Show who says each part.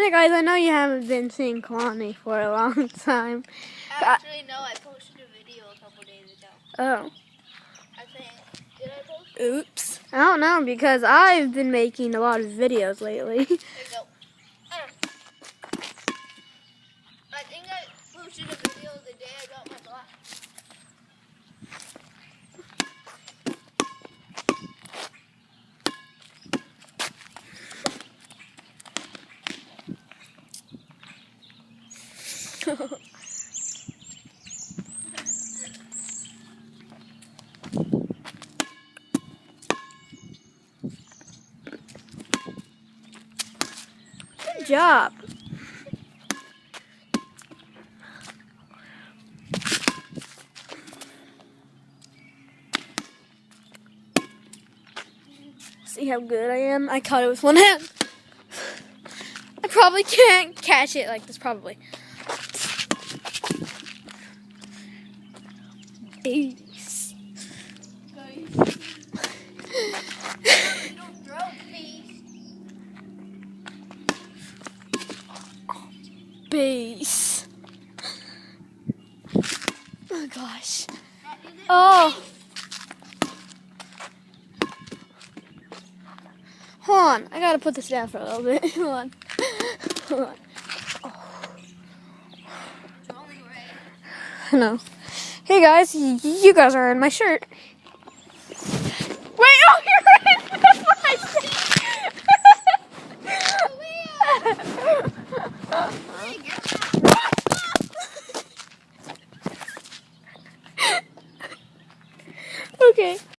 Speaker 1: Hey guys, I know you haven't been seeing Kalani for a long time.
Speaker 2: Actually, no, I posted a video a couple days ago.
Speaker 1: Oh.
Speaker 2: I think. Did I post it?
Speaker 1: Oops. I don't know because I've been making a lot of videos lately.
Speaker 2: There you go. I think I posted a video the day I got my glasses.
Speaker 1: Good job. See how good I am? I caught it with one hand. I probably can't catch it like this, probably. Beast.
Speaker 2: Don't throw, please.
Speaker 1: Beast. Oh gosh.
Speaker 2: That isn't
Speaker 1: Oh.
Speaker 2: base.
Speaker 1: Hold on. I gotta put this down for a little bit. Hold on. Hold on.
Speaker 2: It's only right.
Speaker 1: No. Hey guys, you guys are in my shirt.